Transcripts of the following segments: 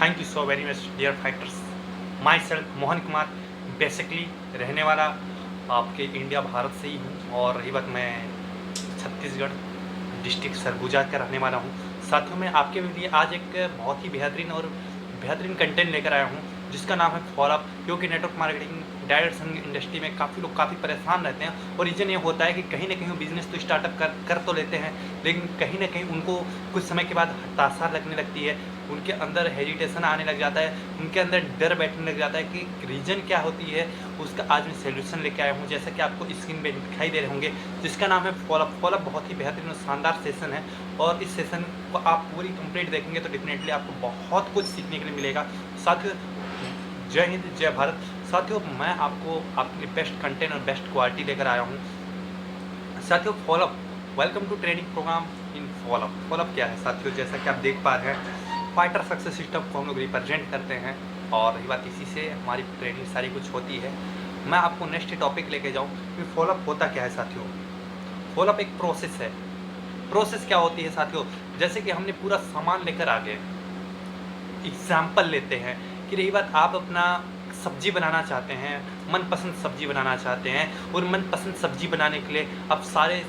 Thank you so very much dear fighters. Myself Mohan Kumar, basically रहने वाला आपके India Bharat से ही हूँ, और रही बात मैं छत्तीसगढ़ डिस्ट्रिक्ट सरगुजा का रहने वाला हूँ। साथियों मैं आपके लिए आज एक बहुत ही बेहतरीन कंटेंट लेकर आया हूँ जिसका नाम है फॉलोअप। क्योंकि नेटवर्क मार्केटिंग डायरेक्ट इंडस्ट्री में काफ़ी लोग काफ़ी परेशान रहते हैं, और रीज़न ये होता है कि कहीं ना कहीं बिजनेस तो स्टार्टअप कर तो लेते हैं, लेकिन कहीं ना कहीं उनको कुछ समय के बाद हताशा लगने लगती है, उनके अंदर हेजिटेशन आने लग जाता है, उनके अंदर डर बैठने लग जाता है कि रीज़न क्या होती है। उसका आज मैं सोल्यूशन लेके आया हूँ, जैसा कि आपको स्क्रीन पे दिखाई दे रहे होंगे, जिसका नाम है फॉलोअप। फॉलोअप बहुत ही बेहतरीन और शानदार सेशन है, और इस सेशन को आप पूरी कंप्लीट देखेंगे तो डेफिनेटली आपको बहुत कुछ सीखने के लिए मिलेगा। साथियों जय हिंद जय भारत। साथियों मैं आपको अपनी बेस्ट कंटेंट और बेस्ट क्वालिटी लेकर आया हूँ। साथियों follow up, welcome to training program in follow up. Follow up क्या है साथियों, जैसा कि आप देख पा रहे हैं फाइटर सक्सेस सिस्टम को हम लोग रिप्रेजेंट करते हैं, और रही बात इसी से हमारी ट्रेनिंग सारी कुछ होती है। मैं आपको नेक्स्ट टॉपिक लेके जाऊँ कि फॉलोअप होता क्या है साथियों। फॉलोअप एक प्रोसेस है। प्रोसेस क्या होती है साथियों, जैसे कि हमने पूरा सामान लेकर आ गए, एग्जाम्पल लेते हैं कि रही बात आप अपना सब्जी बनाना चाहते हैं, मनपसंद सब्जी बनाना चाहते हैं, और मनपसंद सब्जी बनाने के लिए आप सारे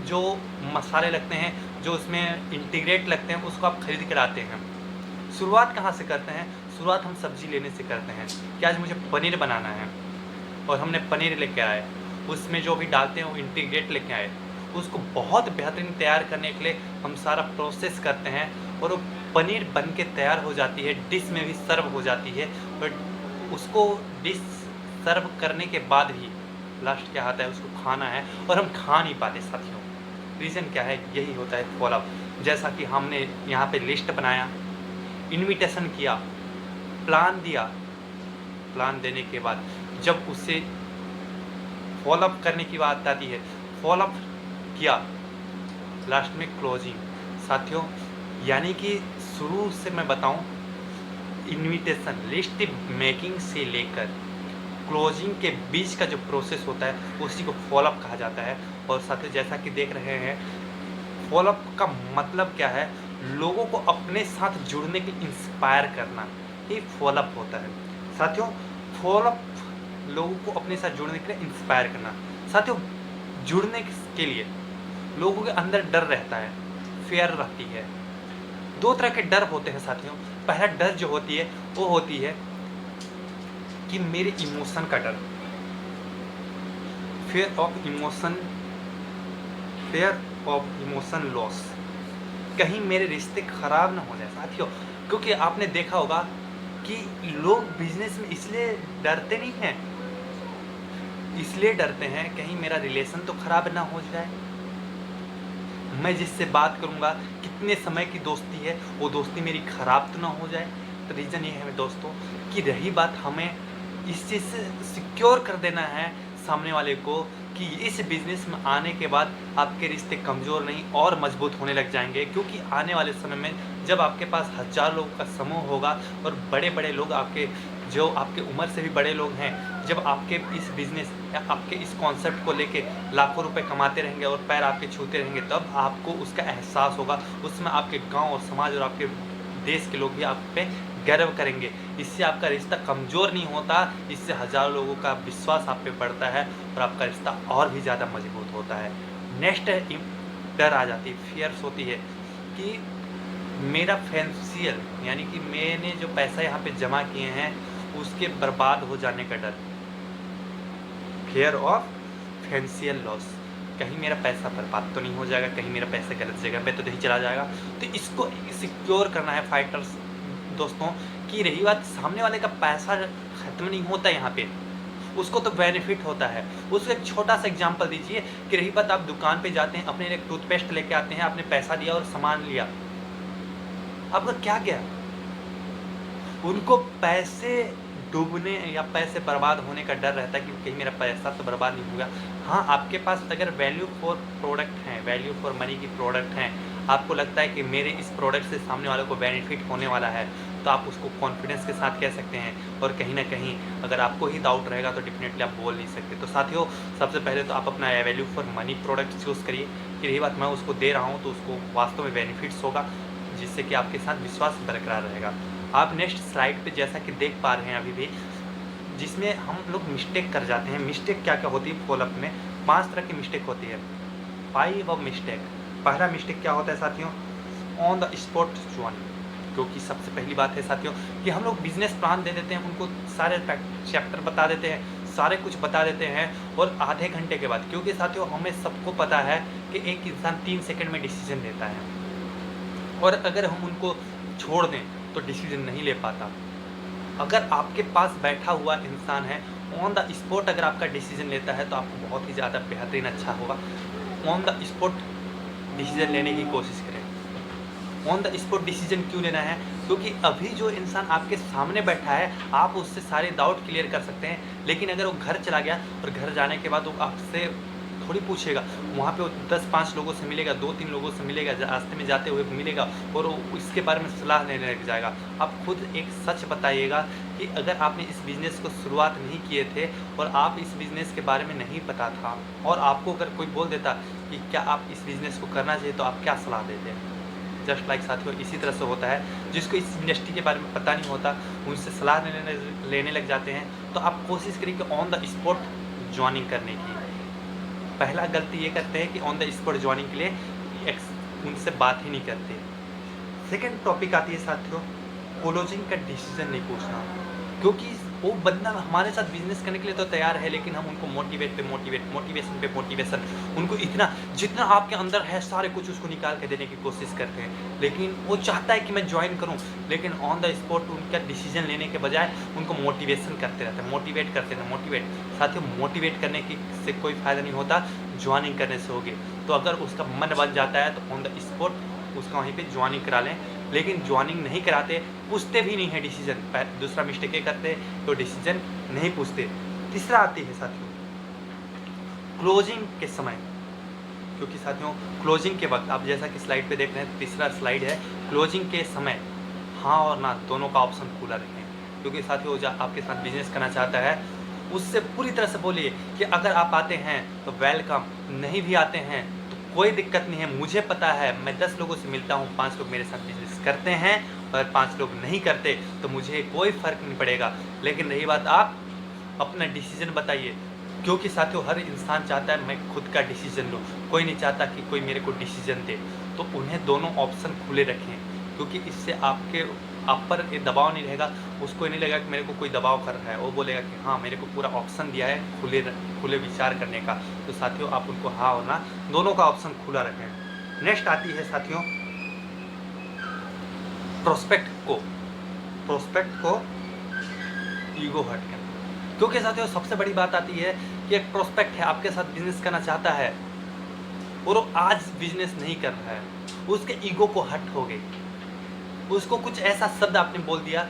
जो मसाले लगते हैं, जो उसमें इंटीग्रेट लगते हैं, उसको आप खरीद कर आते हैं। शुरुआत कहाँ से करते हैं? शुरुआत हम सब्जी लेने से करते हैं कि आज मुझे पनीर बनाना है, और हमने पनीर लेके आए, उसमें जो भी डालते हैं वो इंटीग्रेट लेके आए, उसको बहुत बेहतरीन तैयार करने के लिए हम सारा प्रोसेस करते हैं, और वो पनीर बन के तैयार हो जाती है, डिश में भी सर्व हो जाती है। बट उसको डिश सर्व करने के बाद भी लास्ट क्या आता है, उसको खाना है, और हम खा नहीं पाते साथियों। रीज़न क्या है? यही होता है फॉलोअप। जैसा कि हमने यहाँ पे लिस्ट बनाया, इनविटेशन किया, प्लान दिया, प्लान देने के बाद जब उसे फॉलोअप करने की बात आती है, फॉलोअप किया, लास्ट में क्लोजिंग। साथियों यानी कि शुरू से मैं बताऊं, इनविटेशन लिस्ट मेकिंग से लेकर क्लोजिंग के बीच का जो प्रोसेस होता है उसी को फॉलोअप कहा जाता है। और साथियों जैसा कि देख रहे हैं, फॉलोअप का मतलब क्या है? लोगों को अपने साथ जुड़ने के लिए इंस्पायर करना, ये फॉलोअप होता है साथियों। फॉलोअप लोगों को अपने साथ जुड़ने के लिए इंस्पायर करना। साथियों जुड़ने के लिए लोगों के अंदर डर रहता है, फियर रहती है। दो तरह के डर होते हैं साथियों। पहला डर जो होती है वो होती है कि मेरे इमोशन का डर, फियर ऑफ इमोशन लॉस, कहीं मेरे रिश्ते खराब ना हो जाए साथियों। क्योंकि आपने देखा होगा कि लोग बिजनेस में इसलिए डरते नहीं हैं, इसलिए डरते हैं कहीं मेरा रिलेशन तो खराब ना हो जाए, मैं जिससे बात करूंगा कितने समय की दोस्ती है, वो दोस्ती मेरी खराब तो ना हो जाए। तो रीज़न ये है दोस्तों कि रही बात, हमें इस चीज़ से सिक्योर कर देना है सामने वाले को कि इस बिज़नेस में आने के बाद आपके रिश्ते कमज़ोर नहीं और मजबूत होने लग जाएंगे। क्योंकि आने वाले समय में जब आपके पास 1000 लोगों का समूह होगा, और बड़े बड़े लोग आपके जो आपके उम्र से भी बड़े लोग हैं, जब आपके इस बिज़नेस या आपके इस कॉन्सेप्ट को लेके लाखों रुपए कमाते रहेंगे और पैर आपके छूते रहेंगे, तब आपको उसका एहसास होगा। उसमें आपके गांव और समाज और आपके देश के लोग भी आप पे गर्व करेंगे। इससे आपका रिश्ता कमज़ोर नहीं होता, इससे हज़ारों लोगों का विश्वास आप पे बढ़ता है, और आपका रिश्ता और भी ज़्यादा मजबूत होता है। नेक्स्ट डर आ जाती है, फियर्स होती है कि मेरा फाइनेंशियल, यानी कि मैंने जो पैसा यहाँ पे जमा किए हैं उसके बर्बाद हो जाने का डर, फियर ऑफ फाइनेंशियल लॉस, कहीं मेरा पैसा बर्बाद तो नहीं हो जाएगा, कहीं मेरा पैसा गलत जगह पे तो नहीं चला जाएगा। तो इसको सिक्योर करना है फाइटर्स दोस्तों। कि रही बात, सामने वाले का पैसा ख़त्म नहीं होता यहाँ पे, उसको तो बेनिफिट होता है। उसको एक छोटा सा एग्जांपल दीजिए कि रही बात, आप दुकान पे जाते हैं, अपने एक टूथपेस्ट लेके आते हैं, आपने पैसा दिया और सामान लिया, आपका क्या गया? उनको पैसे डूबने या पैसे बर्बाद होने का डर रहता है कि कहीं मेरा पैसा तो बर्बाद नहीं होगा। हाँ, आपके पास अगर वैल्यू फॉर प्रोडक्ट हैं, वैल्यू फॉर मनी की प्रोडक्ट हैं, आपको लगता है कि मेरे इस प्रोडक्ट से सामने वाले को बेनिफिट होने वाला है, तो आप उसको कॉन्फिडेंस के साथ कह सकते हैं। और कहीं ना कहीं अगर आपको ही डाउट रहेगा तो डेफिनेटली आप बोल नहीं सकते। तो साथियों सबसे पहले तो आप अपना value for money product choose करिए कि रही बात, मैं उसको दे रहा हूँ तो उसको वास्तव में बेनिफिट्स होगा, जिससे कि आपके साथ विश्वास बरकरार रहेगा। आप नेक्स्ट स्लाइड पे जैसा कि देख पा रहे हैं अभी भी, जिसमें हम लोग मिस्टेक कर जाते हैं। मिस्टेक क्या क्या होती है फॉलोअप में? 5 तरह की मिस्टेक होती है। 5 ऑफ मिस्टेक। पहला मिस्टेक क्या होता है साथियों? On the spot joining. क्योंकि सबसे पहली बात है साथियों कि हम लोग बिजनेस प्लान दे देते हैं, उनको सारे चैप्टर बता देते हैं, सारे कुछ बता देते हैं, और आधे घंटे के बाद, क्योंकि साथियों हमें सबको पता है कि एक इंसान 3 सेकंड में डिसीजन लेता है, और अगर हम उनको छोड़ दें तो डिसीजन नहीं ले पाता। अगर आपके पास बैठा हुआ इंसान है, ऑन द स्पॉट अगर आपका डिसीजन लेता है तो आपको बहुत ही ज़्यादा बेहतरीन अच्छा होगा। ऑन द स्पॉट डिसीजन लेने की कोशिश करें। ऑन द स्पॉट डिसीजन क्यों लेना है? क्योंकि अभी जो इंसान आपके सामने बैठा है आप उससे सारे डाउट क्लियर कर सकते हैं, लेकिन अगर वो घर चला गया और घर जाने के बाद वो आपसे थोड़ी पूछेगा, वहाँ पे वो 10-5 लोगों से मिलेगा, 2-3 लोगों से मिलेगा, रास्ते में जाते हुए मिलेगा, और वो इसके बारे में सलाह लेने लग जाएगा। आप खुद एक सच बताइएगा कि अगर आपने इस बिज़नेस को शुरुआत नहीं किए थे और आप इस बिज़नेस के बारे में नहीं पता था, और आपको अगर कोई बोल देता कि क्या आप इस बिज़नेस को करना चाहिए, तो आप क्या सलाह देते? जस्ट लाइक साथियों इसी तरह से होता है, जिसको इस इंडस्ट्री के बारे में पता नहीं होता उनसे सलाह लेने लग जाते हैं। तो आप कोशिश करिए कि ऑन द स्पॉट ज्वाइनिंग करने की। पहला गलती ये करते हैं कि ऑन द स्पॉट ज्वाइनिंग के लिए उनसे बात ही नहीं करते। सेकंड टॉपिक आती है साथियों, क्लोजिंग का डिसीजन नहीं पूछना। क्योंकि वो बंदा हमारे साथ बिजनेस करने के लिए तो तैयार है, लेकिन हम उनको मोटिवेशन पे मोटिवेशन, उनको इतना जितना आपके अंदर है सारे कुछ उसको निकाल के देने की कोशिश करते हैं। लेकिन वो चाहता है कि मैं ज्वाइन करूं, लेकिन ऑन द स्पॉट उनका डिसीजन लेने के बजाय उनको मोटिवेशन करते रहते हैं, मोटिवेट करते हैं, मोटिवेट। साथियों मोटिवेट करने की से कोई फ़ायदा नहीं होता, ज्वाइनिंग करने से होगी। तो अगर उसका मन बन जाता है तो ऑन द स्पॉट उसका वहीं पे ज्वाइनिंग करा लें। लेकिन ज्वाइनिंग नहीं कराते, पूछते भी नहीं है डिसीजन। दूसरा मिस्टेक ये करते तो डिसीजन नहीं पूछते। तीसरा आती है साथियों क्लोजिंग के समय। क्योंकि साथियों क्लोजिंग के वक्त आप जैसा कि स्लाइड पे देख रहे हैं, तीसरा स्लाइड है, क्लोजिंग के समय हाँ और ना दोनों का ऑप्शन खुला रखें। क्योंकि साथियों जो आपके साथ बिजनेस करना चाहता है उससे पूरी तरह से बोलिए कि अगर आप आते हैं तो वेलकम, नहीं भी आते हैं तो कोई दिक्कत नहीं है। मुझे पता है, मैं 10 लोगों से मिलता हूँ, 5 लोग मेरे साथ बिजनेस करते हैं और 5 लोग नहीं करते, तो मुझे कोई फ़र्क नहीं पड़ेगा। लेकिन रही बात, आप अपना डिसीजन बताइए। क्योंकि साथियों हर इंसान चाहता है मैं खुद का डिसीजन लूँ, कोई नहीं चाहता कि कोई मेरे को डिसीजन दे। तो उन्हें दोनों ऑप्शन खुले रखें, क्योंकि इससे आप पर ये दबाव नहीं रहेगा। उसको नहीं लगेगा कि मेरे को कोई दबाव कर रहा है, वो बोलेगा कि हाँ मेरे को पूरा ऑप्शन दिया है खुले विचार करने का। तो साथियों आप उनको हाँ और ना दोनों का ऑप्शन खुला रखें। नेक्स्ट आती है साथियों प्रोस्पेक्ट को ईगो हर्ट करना। क्योंकि साथियों सबसे बड़ी बात आती है कि एक प्रोस्पेक्ट है, आपके साथ बिजनेस करना चाहता है और वो आज बिजनेस नहीं कर रहा है, उसके ईगो को हर्ट हो गई। उसको कुछ ऐसा शब्द आपने बोल दिया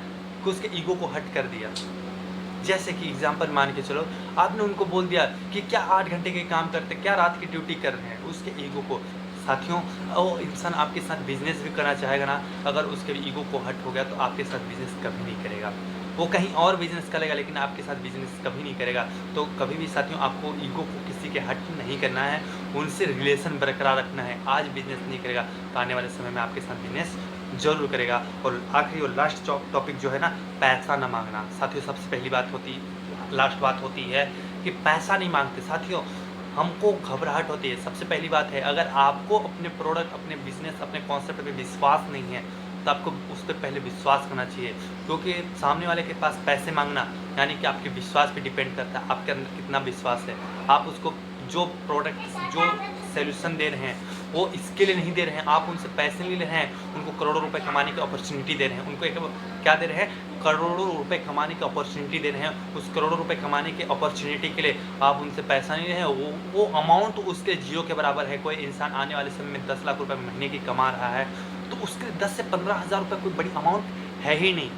कि उसके ईगो को हर्ट कर दिया। जैसे कि एग्जांपल मान के चलो, आपने उनको बोल दिया कि क्या 8 घंटे के काम करते, क्या रात की ड्यूटी कर रहे हैं, उसके ईगो को। साथियों वो इंसान आपके साथ बिजनेस भी करना चाहेगा ना, अगर उसके ईगो को हर्ट हो गया तो आपके साथ बिजनेस कभी नहीं करेगा। वो कहीं और बिजनेस करेगा लेकिन आपके साथ बिजनेस कभी नहीं करेगा। तो कभी भी साथियों आपको ईगो को किसी के हर्ट नहीं करना है, उनसे रिलेशन बरकरार रखना है। आज बिजनेस नहीं करेगा तो आने वाले समय में आपके साथ बिजनेस जरूर करेगा। और आखिरी और लास्ट टॉपिक जो है ना, पैसा ना मांगना। साथियों सबसे पहली लास्ट बात होती है कि पैसा नहीं मांगते। साथियों हमको घबराहट होती है। सबसे पहली बात है, अगर आपको अपने प्रोडक्ट, अपने बिजनेस, अपने कॉन्सेप्ट पे विश्वास नहीं है तो आपको उस पर पहले विश्वास करना चाहिए। क्योंकि सामने वाले के पास पैसे मांगना यानी कि आपके विश्वास पे डिपेंड करता है, आपके अंदर कितना विश्वास है। आप उसको जो प्रोडक्ट, जो सोल्यूशन दे रहे हैं वो इसके लिए नहीं दे रहे हैं, आप उनसे पैसे नहीं ले रहे हैं, उनको करोड़ों रुपए कमाने की अपॉर्चुनिटी दे रहे हैं। उनको एक क्या दे रहे हैं? करोड़ों रुपए कमाने की अपॉर्चुनिटी दे रहे हैं। उस करोड़ों रुपए कमाने की अपॉर्चुनिटी के लिए आप उनसे पैसा नहीं ले रहे हैं। वो अमाउंट उसके जीरो के बराबर है। कोई इंसान आने वाले समय में 10 लाख रुपए महीने की कमा रहा है तो उसके 10 से 15 हज़ार रुपये कोई बड़ी अमाउंट है ही नहीं।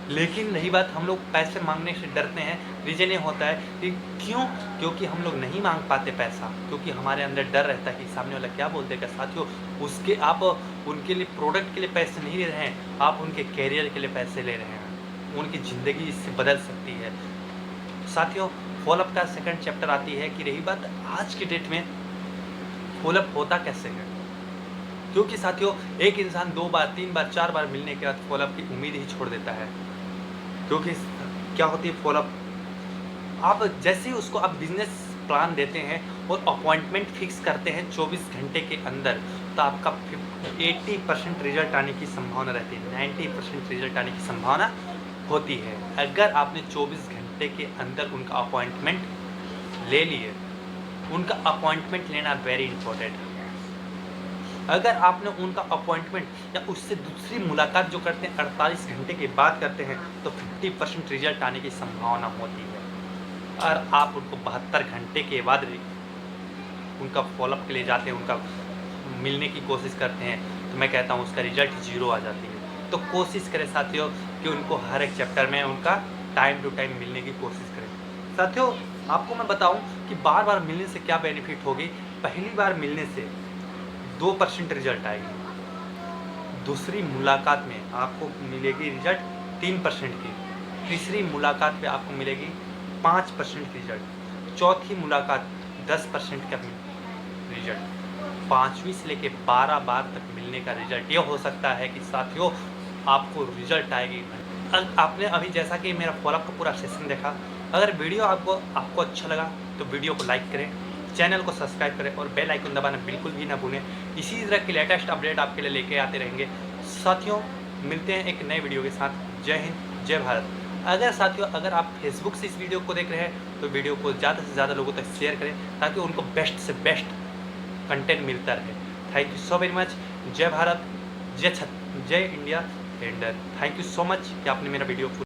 लेकिन रही बात, हम लोग पैसे मांगने से डरते हैं। रीज़न ये होता है कि क्यों? क्योंकि हम लोग नहीं मांग पाते पैसा, क्योंकि हमारे अंदर डर रहता है कि सामने वाला क्या बोल देगा। साथियों आप उनके लिए प्रोडक्ट के लिए पैसे नहीं ले रहे हैं, आप उनके कैरियर के लिए पैसे ले रहे हैं। उनकी ज़िंदगी इससे बदल सकती है। साथियों फॉलोअप का सेकंड चैप्टर आती है कि रही बात आज की डेट में फॉलोअप होता कैसे है। क्योंकि साथियों एक इंसान 2 बार 3 बार 4 बार मिलने के बाद फॉलोअप की उम्मीद ही छोड़ देता है। क्योंकि क्या होती है फॉलोअप, आप जैसे ही उसको आप बिजनेस प्लान देते हैं और अपॉइंटमेंट फिक्स करते हैं 24 घंटे के अंदर, तो आपका 80% रिजल्ट आने की संभावना रहती है, 90% रिजल्ट आने की संभावना होती है। अगर आपने 24 घंटे के अंदर उनका अपॉइंटमेंट ले लिए, उनका अपॉइंटमेंट लेना वेरी इंपॉर्टेंट है। अगर आपने उनका अपॉइंटमेंट या उससे दूसरी मुलाकात जो करते हैं 48 घंटे के बाद करते हैं, तो 50% रिजल्ट आने की संभावना होती है। और आप उनको 72 घंटे के बाद उनका फॉलोअप के लिए जाते हैं, उनका मिलने की कोशिश करते हैं, तो मैं कहता हूँ उसका रिजल्ट 0 आ जाती है। तो कोशिश करें साथियों कि उनको हर एक चैप्टर में उनका टाइम टू टाइम मिलने की कोशिश करें। साथियों आपको मैं बताऊं कि बार बार मिलने से क्या बेनिफिट होगी। पहली बार मिलने से 2% रिजल्ट आएगी, दूसरी मुलाकात में आपको मिलेगी रिजल्ट 3% की, तीसरी मुलाकात पे आपको मिलेगी 5% रिजल्ट, चौथी मुलाकात 10% का रिजल्ट, 5वीं से लेके 12 बार तक मिलने का रिजल्ट ये हो सकता है कि साथियों आपको रिजल्ट आएगी। आपने अभी जैसा कि मेरा फॉलोअप का पूरा सेशन देखा, अगर वीडियो आपको अच्छा लगा तो वीडियो को लाइक करें, चैनल को सब्सक्राइब करें और बेल आइकन दबाना बिल्कुल भी ना भूलें। इसी तरह की लेटेस्ट अपडेट आपके लिए लेके आते रहेंगे। साथियों मिलते हैं एक नए वीडियो के साथ। जय हिंद, जय भारत। अगर साथियों अगर आप फेसबुक से इस वीडियो को देख रहे हैं तो वीडियो को ज़्यादा से ज़्यादा लोगों तक शेयर करें ताकि उनको बेस्ट से बेस्ट कंटेंट मिलता रहे। Thank you so very much. जय भारत, जय India and thank you so much कि आपने मेरा वीडियो